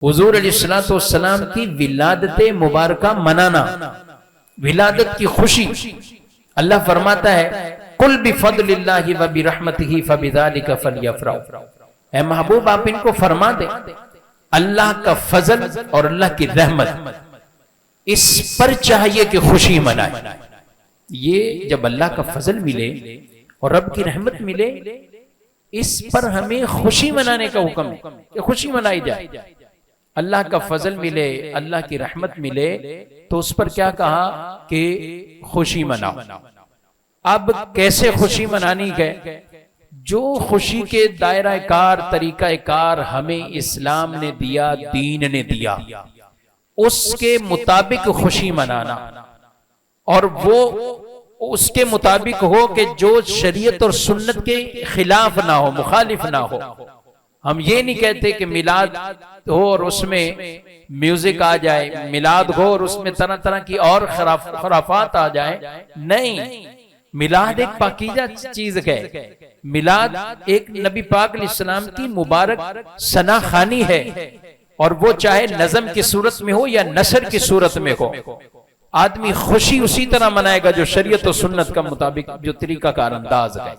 حضور علیہ الصلوۃ والسلام کی ولادت مبارکہ منانا، ولادت کی خوشی۔ اللہ فرماتا ہے قل بفضل اللہ وبرحمتہ فبذلک فلیفرحوا، اے محبوب آپ ان کو فرما دیں اللہ کا فضل اور اللہ کی رحمت، اس پر چاہیے کہ خوشی منائیں۔ یہ جب اللہ کا فضل ملے اور رب کی رحمت ملے، اس پر ہمیں خوشی منانے کا حکم ہے کہ خوشی منائی جائے۔ اللہ کا فضل ملے، اللہ کی رحمت ملے تو اس پر کیا کہا کہ خوشی مناؤ۔ اب کیسے خوشی منانی ہے؟ جو خوشی کے دائرہ کار، طریقہ کار ہمیں اسلام نے دیا، دین نے دیا، اس کے مطابق خوشی منانا، اور وہ اس کے مطابق ہو کہ جو شریعت اور سنت کے خلاف نہ ہو، مخالف نہ ہو۔ ہم یہ نہیں کہتے کہ میلاد ہو اور اس میں میوزک آ جائے، میلاد ہو اور اس میں طرح طرح کی اور خرافات آ جائیں، نہیں۔ میلاد ایک پاکیزہ چیز ہے، میلاد ایک نبی پاک علیہ السلام کی مبارک ثنا خوانی ہے، اور وہ چاہے نظم کی صورت میں ہو یا نثر کی صورت میں ہو، آدمی خوشی اسی طرح منائے گا جو شریعت و سنت کا مطابق جو طریقہ کار انداز ہے۔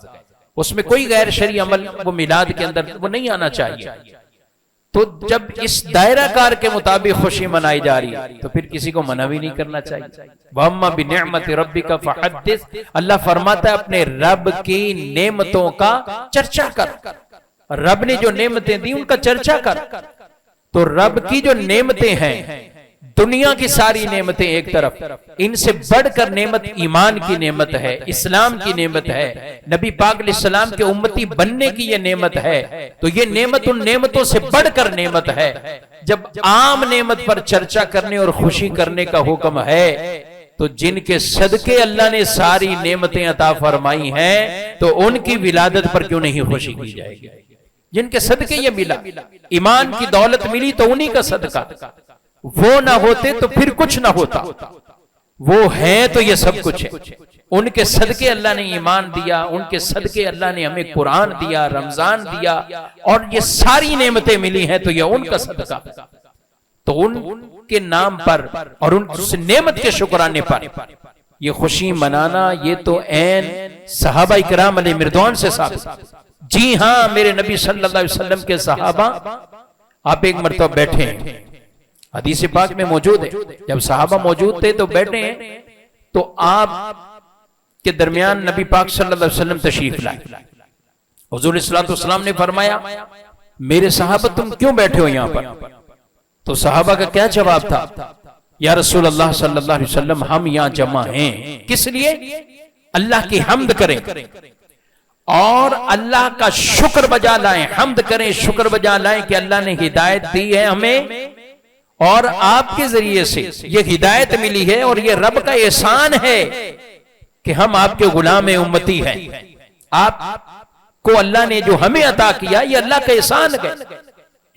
اس میں کوئی غیر شرعی عمل وہ میلاد کے اندر وہ نہیں آنا چاہیے۔ تو جب اس دائرہ کار کے مطابق خوشی منائی جا رہی ہے تو پھر کسی کو منع بھی نہیں کرنا چاہیے۔ وَأَمَّا بِنِعْمَةِ رَبِّكَ فَحَدِّثْ، اللہ فرماتا ہے اپنے رب کی نعمتوں کا چرچا کر۔ رب نے جو نعمتیں دی ان کا چرچا کر۔ تو رب کی جو نعمتیں ہیں، دنیا کی ساری نعمتیں ایک طرف، ان سے بڑھ کر نعمت ایمان کی نعمت ہے، اسلام کی نعمت ہے، نبی پاک علیہ السلام کے امتی بننے کی یہ نعمت ہے، تو یہ نعمت ان نعمتوں سے بڑھ کر نعمت ہے۔ جب عام نعمت پر چرچا کرنے اور خوشی کرنے کا حکم ہے تو جن کے صدقے اللہ نے ساری نعمتیں عطا فرمائی ہیں تو ان کی ولادت پر کیوں نہیں خوشی کی جائے گی؟ جن کے صدقے یہ ملا، ایمان کی دولت ملی تو انہی کا صدقہ، وہ نہ ہوتے تو پھر کچھ نہ ہوتا، وہ ہیں تو یہ سب کچھ ہے۔ ان کے صدقے اللہ نے ایمان دیا، ان کے صدقے اللہ نے ہمیں قرآن دیا، رمضان دیا، اور یہ ساری نعمتیں ملی ہیں تو یہ ان کا صدقہ۔ تو ان کے نام پر اور اس نعمت کے شکرانے پر یہ خوشی منانا، یہ تو عین صحابہ کرام علیہ مردوان سے ثابت۔ جی ہاں، میرے نبی صلی اللہ علیہ وسلم کے صحابہ، آپ ایک مرتبہ بیٹھے ہیں، حدیث پاک میں موجود ہے، جب صحابہ موجود تھے تو بیٹھے ہیں تو آپ کے درمیان نبی پاک صلی اللہ علیہ وسلم تشریف لائے۔ حضور صلی اللہ علیہ وسلم نے فرمایا میرے صحابہ تم کیوں بیٹھے ہو یہاں پر؟ تو صحابہ کا کیا جواب تھا؟ یا رسول اللہ صلی اللہ علیہ وسلم ہم یہاں جمع ہیں کس لیے؟ اللہ کی حمد کریں اور اللہ کا شکر بجا لائیں، حمد کریں، شکر بجا لائیں کہ اللہ نے ہدایت دی ہے ہمیں، اور آپ کے ذریعے سے یہ ہدایت ملی ہے، اور یہ رب کا احسان ہے کہ ہم آپ کے غلام امتی ہیں۔ آپ کو اللہ نے جو ہمیں عطا کیا یہ اللہ کا احسان ہے،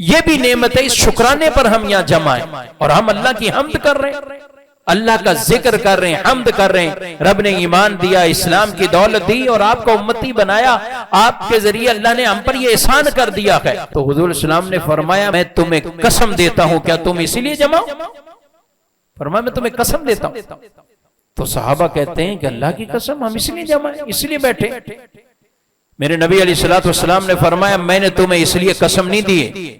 یہ بھی نعمت ہے، اس شکرانے پر ہم یہاں جمع ہیں اور ہم اللہ کی حمد کر رہے ہیں، اللہ کا ذکر کر رہے ہیں، حمد کر رہے ہیں۔ رب نے ایمان دیا، اسلام کی دولت دی اور آپ کو امتی بنایا، آپ کے ذریعے اللہ نے ہم پر یہ احسان کر دیا ہے۔ تو حضور السلام نے فرمایا میں تمہیں قسم دیتا ہوں، کیا تم اسی لیے جمع ہو؟ فرمایا میں تمہیں قسم دیتا ہوں۔ تو صحابہ کہتے ہیں کہ اللہ کی قسم ہم اس لیے جمع ہیں، اس لیے بیٹھے۔ میرے نبی علیہ الصلوۃ والسلام نے فرمایا میں نے تمہیں اس لیے قسم نہیں دی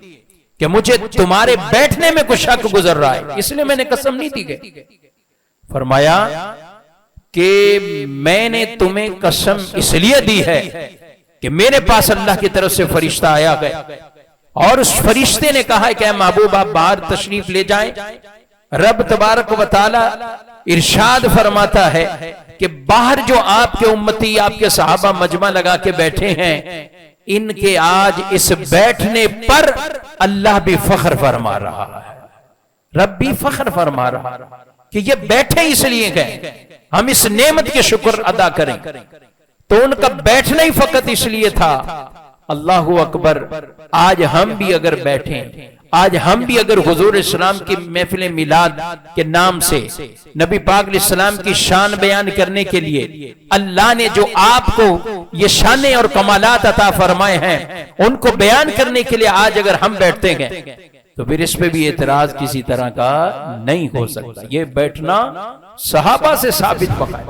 کہ مجھے تمہارے بیٹھنے میں کچھ شک گزر رہا ہے، اس لیے میں نے قسم نہیں دی گئی۔ فرمایا کہ میں نے تمہیں قسم اس لیے دی ہے کہ میرے پاس اللہ کی طرف سے فرشتہ آیا گیا اور اس فرشتے نے کہا کہ اے محبوب آپ باہر تشریف لے جائیں۔ رب تبارک و تعالی ارشاد فرماتا ہے کہ باہر جو آپ کے امتی، آپ کے صحابہ مجمع لگا کے بیٹھے ہیں، ان کے آج اس بیٹھنے پر اللہ بھی فخر فرما رہا ہے، رب بھی فخر فرما رہا ہے کہ یہ بیٹھے اس لیے گئے، ہم اس نعمت کے شکر ادا کریں۔ تو ان کا بیٹھنا ہی فقط اس لیے تھا۔ اللہ اکبر، آج ہم بھی اگر بیٹھیں، آج ہم بھی اگر حضور اسلام کی محفل میلاد کے نام سے نبی پاک علیہ السلام کی شان بیان کرنے کے لیے اللہ نے جو آپ کو یہ شانیں اور کمالات عطا فرمائے ہیں ان کو بیان کرنے کے لیے آج اگر ہم بیٹھتے ہیں تو پھر اس پہ بھی اعتراض کسی طرح کا نہیں ہو سکتا. یہ بیٹھنا صحابہ سے ثابت بقا ہے.